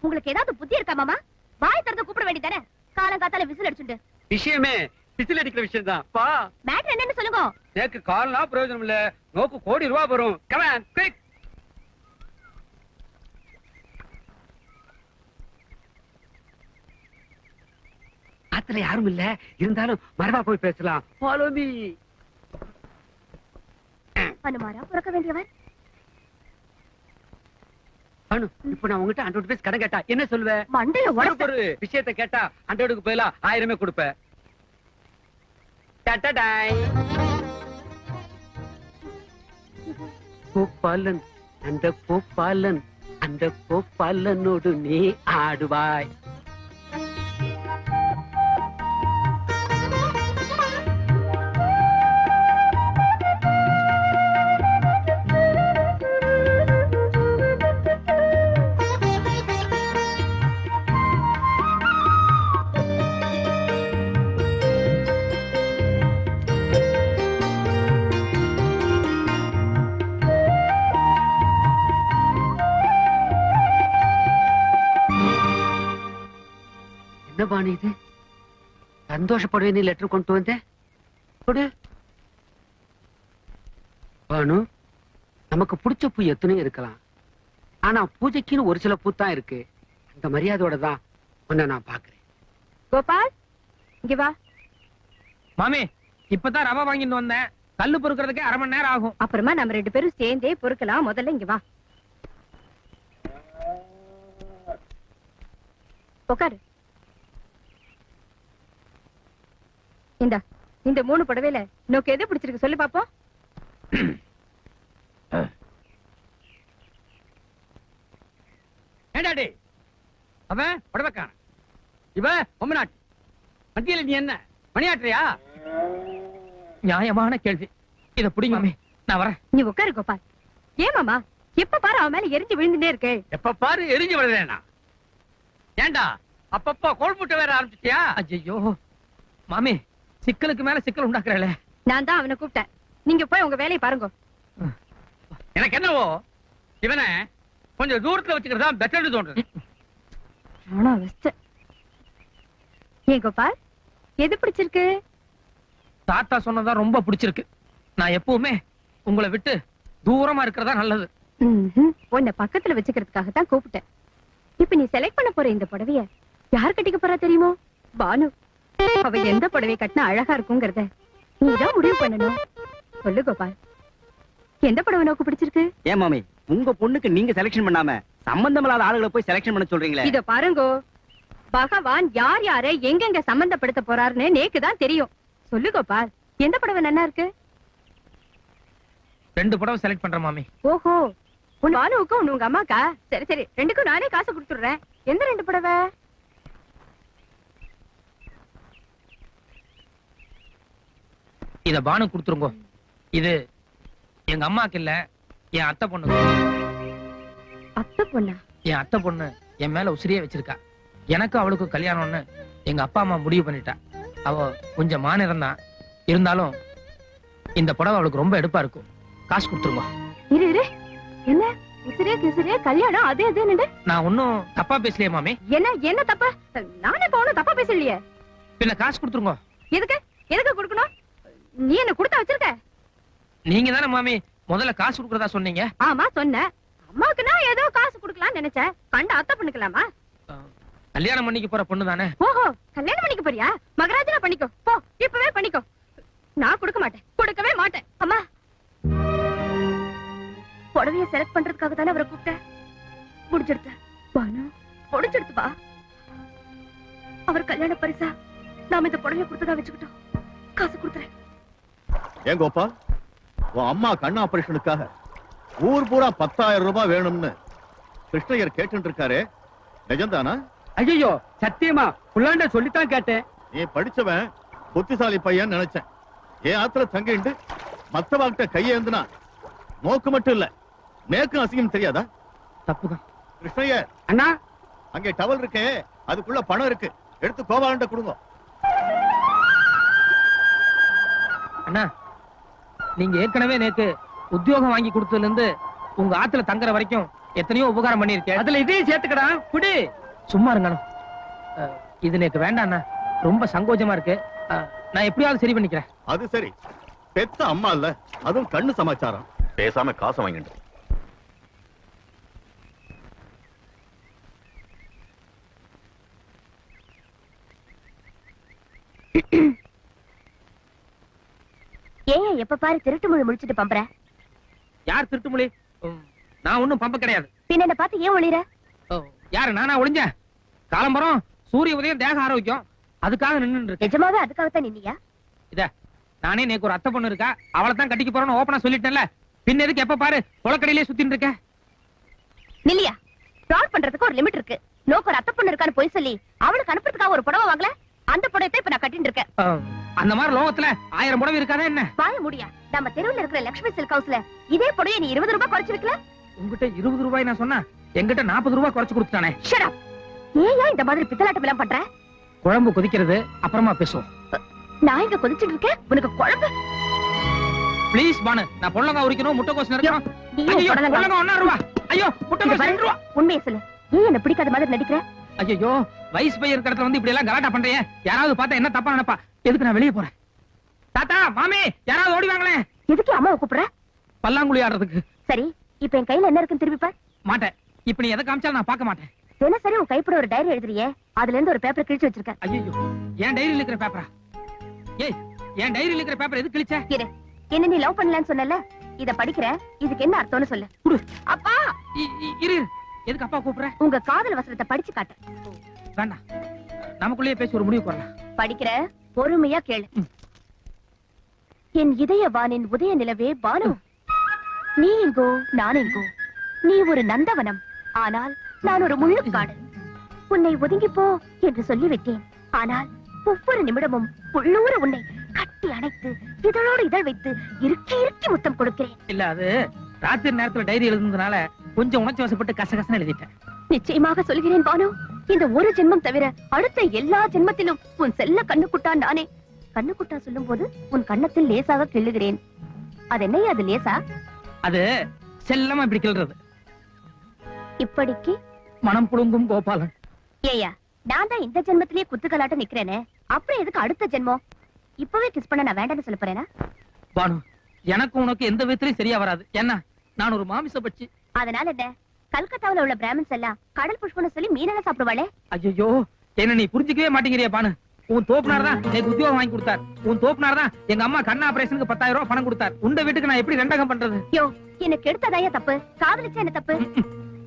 உங்களுக்கு ஏதாவது புத்தி இருக்கா மாமா? வாய் திறந்து கூப்பிட வேண்டியதானே? காலங்காத்தால விசில் அடிச்சுட்டு. விஷயமே விசில் அடிக்கிற விஷயம் தான். பா மேட்டர் என்னன்னு சொல்லுங்க. எனக்கு கால்னா பிரயோஜனம் இல்ல, நோக்கு கோடி ரூபாய் வரும். Come on quick. ஆத்துல யாரும் இல்ல, இருந்தாலும் மரபா போய் பேசலாம். Follow me. அனுமாரா பிறக்க வேண்டியவன். அனு, இப்ப நான் உங்ககிட்ட 100 பைசா கடன் கேட்டா என்ன சொல்லுவ? மண்டையில உடைப்பு. ஒரு விஷயத்தை கேட்டா 100க்கு பதிலா 1000 கொடுப்ப. டடடாய். கோபாலன், அந்த கோபாலன், அந்த கோபாலனோடு நீ ஆடுவாய். என்ன பானு இது? சந்தோஷப்படுவே நீ லெட்டர் கொண்டு வந்த கொடு. பானு, நமக்கு பிடிச்ச பூ எத்தனையும் இருக்கலாம், ஆனா பூஜைக்குன்னு ஒரு சில பூ தான் இருக்கு. அந்த மரியாதையோட தான் உன்னை நான் பாக்குறேன். கோபால், இங்க வா. மாமி, இப்பதான் ரவை வாங்கிட்டு வந்தேன். கல்லு பொறுக்கிறதுக்கே 1/2 மணி நேரம் ஆகும். அப்புறமா நம்ம 2 பேரும் சேர்ந்தே பொறுக்கலாம். முதல்ல இங்க வா, உட்காரு. இந்த 3 புடவையில நோக்கு எது பிடிச்சிருக்கு சொல்லு பாப்போம். ஏண்டாடி அவன் புடவைக்காரன், இவ பொம்மநாட்டி. மத்தியில நீ என்ன மணியாற்றியா? நியாயமான கேள்வி. இத புடிங்க மாமி, நான் வரேன். நீ உட்காரு கோபால். ஏன் மாமா எப்ப பாரு அவன் மேல எரிஞ்சு விழுந்துட்டே இருக்கு? எப்ப பாரு எரிஞ்சு விழுறேனா? ஏண்டா அப்பப்பா கோல்புட்ட வேற ஆரம்பிச்சிட்டியா? ஐயோ மாமி, சிக்கலுக்கு மேல சிக்கல் உண்டாக்குறல. நான் தான் அவனை கூப்பிட்டேன். நீங்க போய் உங்க வேலையை பாருங்க. எனக்கு என்னவோ இவனை கொஞ்சம் தூரத்துல வச்சுக்கிறதா பெட்டர்னு தோன்றுது. ஏன் கோபால், எது பிடிச்சிருக்கு? தாத்தா சொன்னதா ரொம்ப பிடிச்சிருக்கு. நான் எப்பவுமே உங்களை விட்டு தூரமா இருக்கிறதா நல்லது. உன்னை பக்கத்துல வச்சுக்கிறதுக்காக தான் கூப்பிட்டேன். இப்ப நீ செலக்ட் பண்ண போற இந்த புடவைய யார் கட்டிக்க போறா தெரியுமோ? பானு. அவ எந்த புடவை கட்டினா அழகா இருக்குங்கிறத நீதான் முடிவு பண்ணணும். சொல்லு கோபால், எந்த புடவை நோக்கு பிடிச்சிருக்கு? ஏன் மாமி, உங்க பொண்ணுக்கு நீங்க செலக்ஷன் பண்ணாம சம்பந்தமில்லாத ஆளுகளை போய் செலக்ஷன் பண்ண சொல்றீங்களே? இத பாருங்கோ, பகவான் யார் யாரை எங்கெங்க சம்பந்தப்படுத்த போறாருன்னு நேக்குதான் தெரியும். சொல்லு கோபால், எந்த புடவை நல்லா இருக்கு? 2 புடவை செலக்ட் பண்றேன் மாமி. ஓஹோ, உன் பானுவுக்கும் ஒண்ணு உங்க அம்மாக்கா? சரி சரி, 2க்கும் நானே காசு கொடுத்துடுறேன். எந்த 2 புடவை? இத பானு கொடுத்துருங்க. இது எங்க அம்மாக்கு இல்ல, என் அத்தை பொண்ணு. அத்தை பொண்ணா? என் அத்தை பொண்ணு என் மேல உசிரியே வச்சிருக்கா. எனக்கு அவளுக்கு கல்யாணம்னு எங்க அப்பா அம்மா முடிவு பண்ணிட்டா. அவ கொஞ்சம் மாநிலம் தான், இருந்தாலும் இந்த புடவை அவளுக்கு ரொம்ப எடுப்பா இருக்கும். காசு கொடுத்துருங்க. இரு இரு, என்ன உசிரே கிசிரே கல்யாணம் அதே அதே நின்று? நான் ஒன்னும் தப்பா பேசலையே மாமி. என்ன என்ன தப்பா? நானே இப்ப ஒண்ணும் தப்பா பேசலையே. பின்ன காசு கொடுத்துருங்க. எதுக்கு எதுக்கு கொடுக்கணும்? நீ என்ன கொடுத்தா வச்சிருக்க? நீங்க தானே மாமி முதல்ல காசு கொடுக்கறதா சொன்னீங்க. ஆமா சொன்ன. அம்மாக்கு நான் ஏதோ காசு கொடுக்கலாம்னு நினைச்சேன். கண்ட அத்தை பண்ணிக்கலாமா? கல்யாணம் பண்ணிக்க போற பொண்ணு தானே. ஓஹோ, கல்யாணம் பண்ணிக்க போறியா? மகராஜனா பண்ணிக்கோ, போ இப்பவே பண்ணிக்கோ. நான் கொடுக்க மாட்டேன், கொடுக்கவே மாட்டேன். அம்மா, புடவைய செலக்ட் பண்றதுக்காக தானே அவரை கூப்பிட்டேன். முடிஞ்செடுத்த பானு, முடிஞ்செடுத்துப்பா. அவர் கல்யாண பரிசா நாம இந்த புடவைய கொடுத்ததா வச்சுக்கிட்டோம். காசு கொடுத்துறேன். ஏன் கோபால், உன் அம்மா கண் ஆபரேஷனுக்காக ஊர் பூரா 10,000 ரூபாய் வேணும்னு கிருஷ்ணய்யர் கேட்டு இருக்காரு, நிஜம்தானா? ஐயோ சத்தியமா புள்ளாண்ட சொல்லித்தான் கேட்டேன். நீ படிச்சவன் புத்திசாலி பையன் நினைச்சேன். ஏன் ஆத்துல தங்கிட்டு மத்தவாக்கிட்ட கையேந்துனா நோக்கு மட்டும் இல்ல, நேக்கும் அசிங்கம் தெரியாதா? தப்புதான். கிருஷ்ணய்யர் அண்ணா, அங்கே டவல் இருக்கே, அதுக்குள்ள பணம் இருக்கு, எடுத்து கோபாலன்ட்ட கொடுங்க. அண்ணா, நீங்க ஏற்கனவே நேத்து உத்தியோகம் வாங்கி கொடுத்ததுல இருந்து உங்க ஆத்துல தங்குற வரைக்கும் எத்தனையோ உபகாரம் பண்ணிருக்கேன். அதுல இதையும் சேர்த்துக்கடா, குடி. சும்மா இருங்க. இது எனக்கு வேண்டாண்ணா, ரொம்ப சங்கோஜமா இருக்கு. நான் எப்படியாவது சரி பண்ணிக்கிறேன். அது சரி, பெத்த அம்மா இல்ல, அதுவும் கண்ணு சமாச்சாரம். பேசாம காசை வாங்கிட்டு. ஏன் எப்ப பாரு திருட்டு மொழி முடிச்சிட்டு பம்பற? யார் திருட்டுமொழி? நான் ஒண்ணும் பம்ப கிடையாது. பின்ன என்ன பார்த்து ஏன் ஒளிற? யாரு நானா ஒளிஞ்சேன்? காலம்பரம் சூரிய உதயம் தேக ஆரோக்கியம், அதுக்காக நின்னு இருக்கேன். நிஜமாவே அதுக்காகத்தான் நின்னியா? இத நானே நேக்கு ஒரு அத்தை பொண்ணு இருக்கா, அவளை தான் கட்டிக்க போறேன்னு ஓப்பனா சொல்லிட்டேன்ல. பின்ன எதுக்கு எப்ப பாரு கொலக்கடையிலே சுத்தின்னு இருக்க? நில்லியா, ஃப்ராட் பண்றதுக்கு ஒரு லிமிட் இருக்கு. நோக்கு ஒரு அத்தை பொண்ணு இருக்கான்னு போய் சொல்லி அவளுக்கு அனுப்புறதுக்காக ஒரு புடவை வாங்கல, அந்த புடவை இப்ப நான் கட்டிட்டு இருக்கேன். அந்த மாதிரி லோகத்துல 1000 புடவை இருக்காதா என்ன? வாய முடியா, நம்ம தெருவுல இருக்கிற லட்சுமி சில்க் ஹவுஸ்ல இதே புடவை நீ 20 ரூபாய் குறைச்சு விக்கல. உங்ககிட்ட 20 ரூபாய் நான் சொன்னா, என்கிட்ட 40 ரூபாய் குறைச்சு கொடுத்துட்டானே. Shut up. ஏன் இந்த மாதிரி பித்தலாட்டம் எல்லாம் பண்ற? குழம்பு கொதிக்கிறது, அப்புறமா பேசுவோம். நான் இங்க கொதிச்சிட்டு இருக்கேன், உனக்கு குழம்பு? ப்ளீஸ் பானு, நான் பொள்ளங்க உரிக்கணும், முட்டைக்கோஸ் நறுக்கணும். நீயும் ஐயோ புடலங்கா. பொள்ளங்க 1 ரூபாய். ஐயோ இங்க முட்டைக்கோஸ் பாரு, 2 ரூபாய். உண்மையை சொல்லு, ஏன் என்ன பிடிக்காத மாதிரி நடிக்கிற? ஐயோ வயசு பையன் இருக்கிற இடத்துல வந்து இப்படி எல்லாம் கலாட்டா பண்றீங்க. யாராவது பார்த்தா என்ன தப்பா நினைப்பா? எதுக்கு நான் வெளியே போறேன்? தாத்தா மாமி யாராவது ஓடி வாங்களேன். எதுக்கு அம்மாவை கூப்பிடுற? பல்லாங்குழி ஆடுறதுக்கு. சரி, இப்ப என் கையில என்ன இருக்குன்னு திருப்பி பார். மாட்டேன். இப்ப நீ எதை காமிச்சாலும் நான் பார்க்க மாட்டேன். தினசரி உன் கைப்பட ஒரு டைரி எழுதுறியே, அதுல இருந்து ஒரு பேப்பர் கிழிச்சு வச்சிருக்க. ஐயோ என் டைரியில் இருக்கிற பேப்பரா? ஏய், என் டைரியில் இருக்கிற பேப்பர் எது கிழிச்ச? இரு, என்ன நீ லவ் பண்ணலன்னு சொன்னல, இத படிக்கிற, இதுக்கு என்ன அர்த்தம்னு சொல்லு. குடு. அப்பா, இரு. எதுக்கு அப்பா கூப்பிடுற? உங்க காதல் வசனத்தை படிச்சு காட்டு. வேண்டாம், நமக்குள்ளேயே பேசி ஒரு முடிவு வரலாம். படிக்கிற, பொறுமையா கேளு. என் இதய வானின் உதய நிலவே பானு, நீ எங்கோ நான் எங்கோ, நீ ஒரு நந்தவனம், ஆனால் நான் ஒரு முள்ளுக்காடு. உன்னை ஒதுங்கி போ என்று சொல்லிவிட்டேன், ஆனால் ஒவ்வொரு நிமிடமும் உள்ளூர உன்னை கட்டி அணைத்து இதழோடு இதழ் வைத்து இறுக்கி இறுக்கி முத்தம் கொடுக்கிறேன். இல்ல, அது ராத்திரி நேரத்துல டைரி எழுதுனதுனால கொஞ்சம் உணர்ச்சி வசப்பட்டு கசகசன்னு எழுதிட்டேன். நிச்சயமாக சொல்கிறேன் பானு, இந்த ஒரு ஜென்மம் தவிர அடுத்த எல்லா ஜென்மத்திலும் உன் செல்ல கண்ணுக்குட்டா நானே. கண்ணுக்குட்டா சொல்லும் போது உன் கண்ணத்தில் லேசாக கிள்ளுகிறேன். அது என்ன, அது லேசா? அது செல்லமா இப்படி கிள்றது. இப்படிக்கு மனம் புழுங்கும் கோபாலன். ஏயா, நான் தான் இந்த ஜென்மத்திலேயே குத்துக்கலாட்ட நிக்கிறேனே, அப்புறம் எதுக்கு அடுத்த ஜென்மம்? இப்பவே கிஸ் பண்ண நான் வேண்டாம்னு சொல்ல போறேனா? பானு, எனக்கு உனக்கு எந்த விதத்திலயும் சரியா வராது. என்ன, நான் ஒரு மாமிச பட்சி. அதனால என்ன, கல்கத்தாவுல உள்ள பிராமின்ஸ் எல்லாம் கடல் புஷ்பம்னு சொல்லி மீனெல்லாம் சாப்பிடுவாளே. ஐயோ, என்ன நீ புரிஞ்சுக்கவே மாட்டேங்கிறியா பானு? உன் தோப்புனார் தான் எனக்கு உத்தியோகம் வாங்கி கொடுத்தார். உன் தோப்புனார் தான் எங்க அம்மா கண்ண ஆபரேஷனுக்கு 10,000 ரூபாய் பணம் கொடுத்தார். உண்ட வீட்டுக்கு நான் எப்படி ரெண்டகம் பண்றது? யோ, எனக்கு எடுத்ததாயா தப்பு, காதலிச்சா என்ன தப்பு?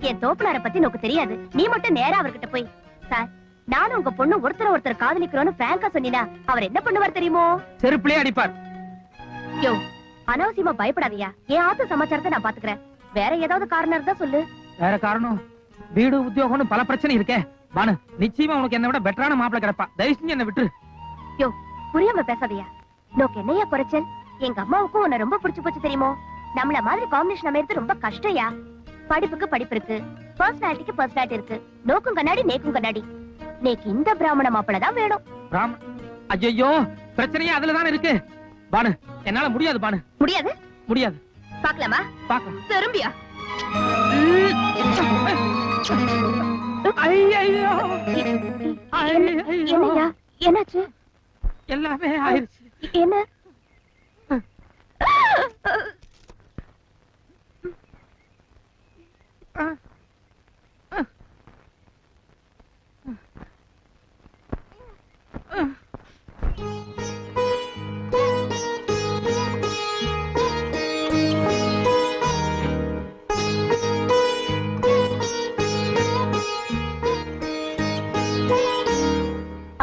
என் தோப்புனார பத்தி உனக்கு தெரியாது, நீ மட்டும் நேரா அவர்கிட்ட போய், சார் நானும் உங்க பொண்ணு ஒருத்தர் காதலிக்கிறோன்னு பிராங்கா சொன்னீனா அவர் என்ன பண்ணுவார் தெரியுமோ? செருப்புலயே அடிப்பார். யோ, அனாவசியமா பயப்படாதயா, என் ஆத்து சமாச்சாரத்தை நான் பாத்துக்கிறேன். வேற ஏதாவது காரணம் இருந்தா சொல்லு. வேற காரணம்? வீடு உத்தியோகம்னு பல பிரச்சனை இருக்கே பானு. நிச்சயமா உனக்கு என்ன விட பெட்டரான மாப்பிளை கிடைப்பா. தயவு செஞ்சு என்ன விட்டுரு. யோ, புரியாம பேசாதயா. நோக்கு என்னையா குறைச்சல்? எங்க அம்மாவுக்கும் உன்னை ரொம்ப பிடிச்சு போச்சு தெரியுமோ? நம்மள மாதிரி காம்பினேஷன் அமையறது ரொம்ப கஷ்டம்யா. படிப்புக்கு படிப்பு இருக்கு, பர்சனாலிட்டிக்கு பர்சனாலிட்டி இருக்கு. நோக்கும் கண்ணாடி நேக்கும் கண்ணாடி. நேக்கு இந்த பிராமண மாப்பிளை தான் வேணும். ஐயோ, பிரச்சனையே அதுலதான் இருக்கு பானு. என்னால முடியாது பானு. முடியாது? முடியாது. பாக்கலாமா? பாக்கலாம். திரும்பியா? என்னய்யா, என்னாச்சு? எல்லாமே ஆயிருச்சு. என்ன?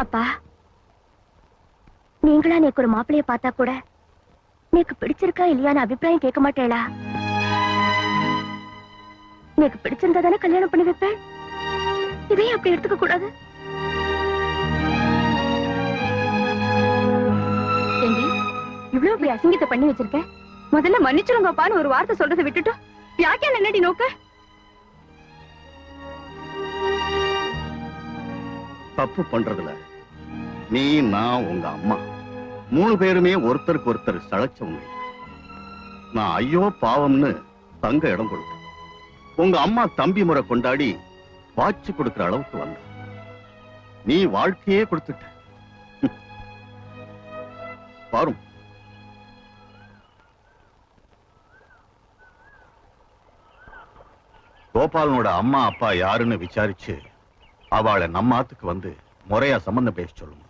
அப்பா, நீங்களா நேக்கு ஒரு மாப்பிளைய பார்த்தா கூட நேக்கு பிடிச்சிருக்கா இல்லையான்னு அபிப்பிராயம் கேட்க மாட்டேளா? நேக்கு பிடிச்சிருந்தா தானே கல்யாணம் பண்ணி வைப்பேன். இதையும் அப்படி எடுத்துக்க கூடாது. ஏண்டி, இவ்வளவு இப்படி அசிங்கத்தை பண்ணி வச்சிருக்க? முதல்ல மன்னிச்சிருங்கப்பான்னு ஒரு வார்த்தை சொல்றதை விட்டுட்டு யாக்கியால என்னடி நோக்க? தப்பு பண்றதுல நீ, நான், உங்க அம்மா 3 பேருமே ஒருத்தருக்கு ஒருத்தர் சளைச்சவங்க. நான் ஐயோ பாவம்னு தங்க இடம் கொடுத்தேன். உங்க அம்மா தம்பி முறை கொண்டாடி வாட்சி கொடுக்கிற அளவுக்கு வந்த நீ வாழ்க்கையே கொடுத்துட்ட. பாரும், கோபாலனோட அம்மா அப்பா யாருன்னு விசாரிச்சு அவளை நம்ம ஆத்துக்கு வந்து முறையா சம்பந்தம் பேச சொல்லுங்க.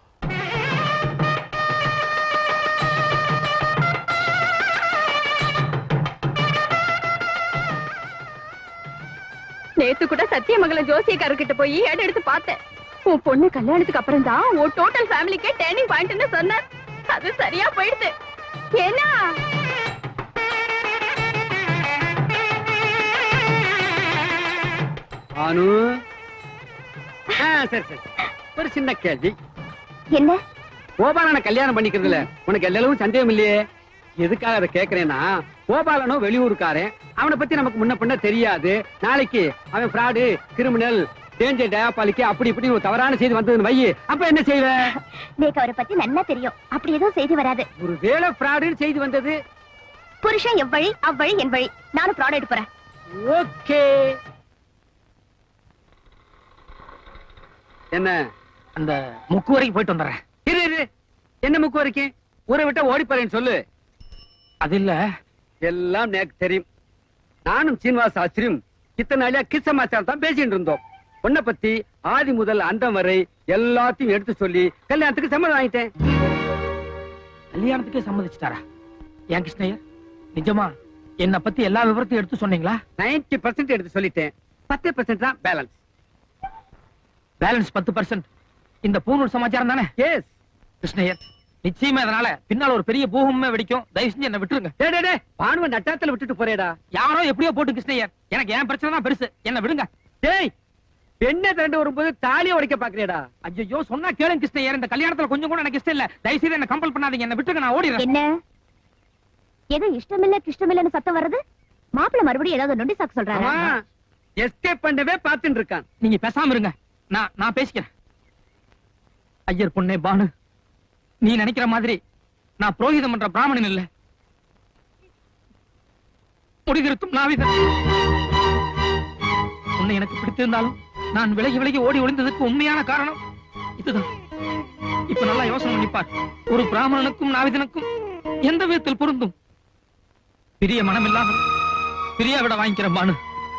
நேத்து கூட சத்தியமங்கலம் ஜோசியக்காரர்கிட்ட போய் இடம் எடுத்து பார்த்தேன். உன் பொண்ணு கல்யாணத்துக்கு அப்புறம் தான் உன் டோட்டல் ஃபேமிலிக்கே டேர்னிங் பாயிண்ட்னு சொன்னார். அது சரியா போயிடுது. ஏன்னா அனு, சரி சரி, ஒரு சின்ன கேள்வி. என்ன? கோபாலனை கல்யாணம் பண்ணிக்கிறதுல உனக்கு எல்லாரும் சந்தேகம் இல்லையே? எதுக்காக அதை கேக்குறேன்னா, கோபாலனோ வெளியூருக்காரன், அவனை பத்தி நமக்கு முன்ன பின்ன தெரியாது. நாளைக்கு அவன் ஃப்ராடு, கிரிமினல், டேஞ்சர் டயாபாலிக்கு அப்படி இப்படி ஒரு தவறான செய்தி வந்ததுன்னு வை, அப்ப என்ன செய்வ? எனக்கு அவரை பத்தி நல்லா தெரியும். அப்படி எதுவும் செய்தி வராது. ஒரு வேளை ஃப்ராடுன்னு செய்தி வந்தது, புருஷன் எவ்வழி அவ்வழி என் வழி. நானும் ஃப்ராட் எடுத்து போறேன். ஓகே. என்ன? அந்த முக்கு வரைக்கும் போயிட்டு வந்துடுறேன். இரு இரு, என்ன முக்கு வரைக்கும்? ஊரை விட்ட ஓடி போறேன்னு சொல்லு. அது இல்ல, எல்லாம் எனக்கு தெரியும். நானும் சீனிவாச ஆச்சரியம் இத்தனை நாளியா கிஸ் சமாச்சாரம் தான் பேசிட்டு இருந்தோம். உன்னை பத்தி ஆதி முதல் அந்தம் வரை எல்லாத்தையும் எடுத்து சொல்லி கல்யாணத்துக்கு சம்மதம் வாங்கிட்டேன். கல்யாணத்துக்கே சம்மதிச்சிட்டாரா? ஏன் கிருஷ்ணய்யர், நிஜமா என்ன பத்தி எல்லா விவரத்தையும் எடுத்து சொன்னீங்களா? 90% எடுத்து சொல்லிட்டேன். 10% தான் பேலன்ஸ். பேலன்ஸ் 10%. இந்த பூநூல் சமாச்சாரம் தானே? எஸ் கிருஷ்ணய்யர், நிச்சயமா இதனால பின்னால ஒரு பெரிய பூகமே வெடிக்கும். தயவு செஞ்சு என்ன விட்டுருங்க. டே பானுவ நட்டாத்துல விட்டுட்டு போறேடா. யாரோ எப்படியோ போட்டு கிருஷ்ணய்யர், எனக்கு என் பிரச்சனை தான் பெருசு. என்ன விடுங்க. டேய், பெண்ணை திரண்டு வரும்போது தாலியை உடைக்க பாக்குறேடா. ஐயோ, சொன்னா கேளுங்க கிருஷ்ணய்யர், இந்த கல்யாணத்துல கொஞ்சம் கூட எனக்கு இஷ்டம் இல்ல. தயவு செய்து என்ன கம்பல் பண்ணாதீங்க. என்ன விட்டுருங்க, நான் ஓடிடுறேன். என்ன ஏதோ இஷ்டமில்ல கிருஷ்ணமில்லன்னு சத்தம் வருது? மாப்பிள்ள மறுபடியும் ஏதாவது நொண்டி சாக்கு சொல்றாரு. எஸ்கேப் பண்ணவே பாத்துட்டு இருக்கான். நீங்க பேசாம இருங்க, நான் பேசிக்கிறேன். ஐயர் பொண்ணே பானு, நீ நினைக்கிற மாதிரி நான் புரோகிதம் பண்ற பிராமணன் இல்ல. முடிதிருத்தும் நாவிதன். உன்னை எனக்கு பிடித்திருந்தாலும் நான் விலகி விலகி ஓடி ஒளிந்ததுக்கு உண்மையான காரணம் இதுதான். இப்ப நல்லா யோசனை பண்ணிப்பார். ஒரு பிராமணனுக்கும் நாவிதனுக்கும் எந்த விதத்தில் பொருந்தும்? பிரிய மனம் இல்லாமல் பிரியா விட வாங்கிக்கிற பானு,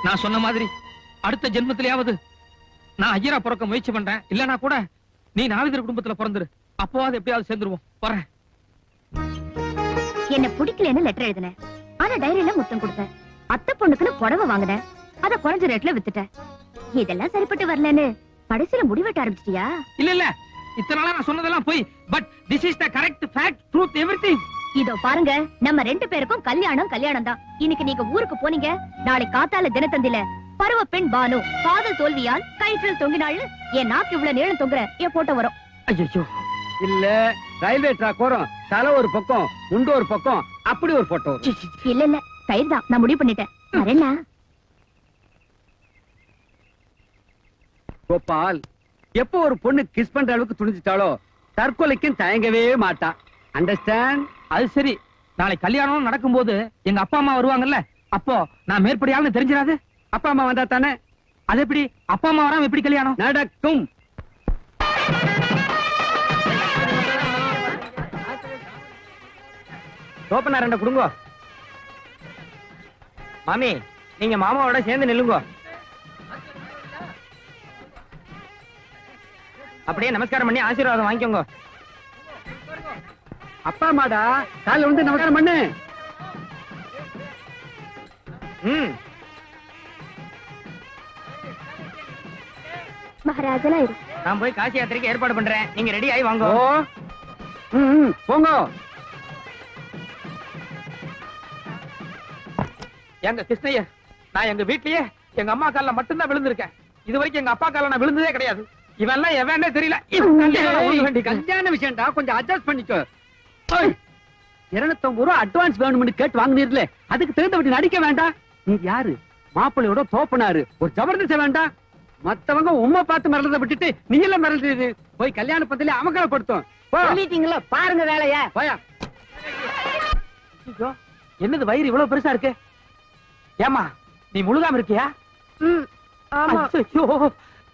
நான் சொன்ன மாதிரி அடுத்த ஜென்மத்திலேயாவது நான் ஐயரா பிறக்க முயற்சி பண்றேன். இல்லனா கூட நீ நாவிதர் குடும்பத்துல பிறந்துரு. அப்போவாது எப்படியாவது சேர்ந்துருவோம். போறேன். என்ன பிடிக்கலன்னு லெட்டர் எழுதினேன். ஆனா டைரியில முத்தம் கொடுத்தேன். அத்தை பொண்ணுக்குன்னு புடவை வாங்கினேன். அத குறைஞ்ச ரேட்ல வித்துட்டேன். இதெல்லாம் சரிப்பட்டு வரலன்னு கடைசியில முடிவெட்ட ஆரம்பிச்சிட்டியா? இல்ல இல்ல, இத்தனை நாளா நான் சொன்னதெல்லாம் போய். But this is the correct fact, truth, everything. இதோ பாருங்க, நம்ம 2 பேருக்கும் கல்யாணம் தான். இன்னைக்கு நீங்க ஊருக்கு போனீங்க, நாளை காத்தால தினத்தந்தில பருவ பெண் பானு காதல் தோல்வியால் கயிற்றில் தொங்கினாள், என் நாக்கு இவ்வளவு நீளம் தொங்குற என் போட்டோ வரும். ஐயோ, இல்ல ரயில்வே ட்ராக் வரும், தலை ஒரு பக்கம் முண்டு ஒரு பக்கம், அப்படி ஒரு போட்டோ வரும். இல்ல கயிறு தான், நான் முடிவு பண்ணிட்டேன். வரேன்னா கோபால், எப்போ ஒரு பொண்ணு கிஸ் பண்ற அளவுக்கு துணிஞ்சிட்டாலோ தற்கொலைக்கும் தயங்கவே மாட்டா. அண்டர்ஸ்டாண்ட்? அது சரி. நாளை கல்யாணம் நடக்கும்போது எங்க அப்பா அம்மா வருவாங்கல்ல, அப்போ நான் மேற்படியாலும் தெரிஞ்சிடாது? அப்பா அம்மா வந்தா தானே. அது எப்படி? அப்பா அம்மா வராம எப்படி கல்யாணம் நடக்கும்? ஓப்பனா 2 கொடுங்க. மாமி, நீங்க மாமாவோட சேர்ந்து நில்லுங்க. அப்படியே நமஸ்காரம் பண்ணி ஆசீர்வாதம் வாங்கிக்கோங்க. அப்பா அம்மாடா, காலைல வந்து நமஸ்காரம் பண்ணு. மகாராஜனா இரு. நான் போய் காசி யாத்திரைக்கு ஏற்பாடு பண்றேன். நீங்க ரெடி ஆகி வாங்க. போங்க. எங்க கிருஷ்ணய்யர், நான் எங்க வீட்லயே எங்க அம்மா கால்ல மட்டும்தான் விழுந்திருக்கேன். இது வரைக்கும் எங்க அப்பா கால்ல நான் விழுந்ததே கிடையாது. இவெல்லாம் எவனே தெரியல. கல்யாண விஷயம்டா, கொஞ்சம் அட்ஜஸ்ட் பண்ணிக்கோ. 250 ரூபா அட்வான்ஸ் வேணும்னு கேட்டு வாங்கினீர்ல, அதுக்கு தகுந்தபடி நடிக்க வேண்டாம். நீ யாரு? மாப்பிள்ளையோட தோப்பனாரு. ஒரு ஜபர்தஸ்த வேண்டாம். மத்தவங்க உம்மை பார்த்து மிரளத விட்டுட்டு நீ எல்லாம் மிரளுது. போய் கல்யாண பந்தல அமக்கலப்படுத்தும். சொல்லிட்டீங்களா? பாருங்க வேலைய. போயா. என்னது வயிறு இவ்வளவு பெருசா இருக்கு? ஏமா, நீ முழுகாம இருக்கியா? ஆமா. ஐயோ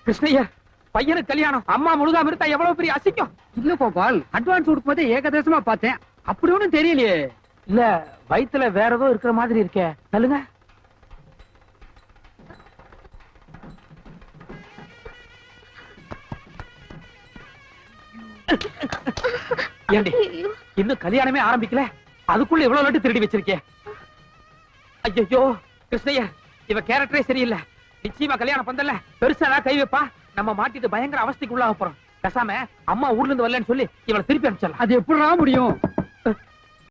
கிருஷ்ணய்யர், பையனுக்கு கல்யாணம், அம்மா முழுகாம இருந்தா எவ்வளவு பெரிய அசிக்கும். இல்ல கோபால், அட்வான்ஸ் கொடுக்கும் போதே ஏகதேசமா பார்த்தேன், அப்படி ஒண்ணும் தெரியலையே. இல்ல வயித்துல வேற ஏதோ இருக்கிற மாதிரி இருக்கே, சொல்லுங்க. ஏண்டி இன்னும் கல்யாணமே ஆரம்பிக்கல, அதுக்குள்ள இவ்வளவு லட்டு திருடி வச்சிருக்கே. ஐயோ கிருஷ்ணய்யர், இவ கேரக்டரே சரியில்லை. நிச்சயமா கல்யாணம் பந்தல்ல பெருசா கை வைப்பா, நம்ம மாட்டிட்டு பயங்கர அவஸ்தைக்கு உள்ளாக போறோம். பேசாம அம்மா ஊர்ல இருந்து வரலன்னு சொல்லி இவளை திருப்பி அனுப்பிச்சிடலாம். அது எப்படிடா முடியும்?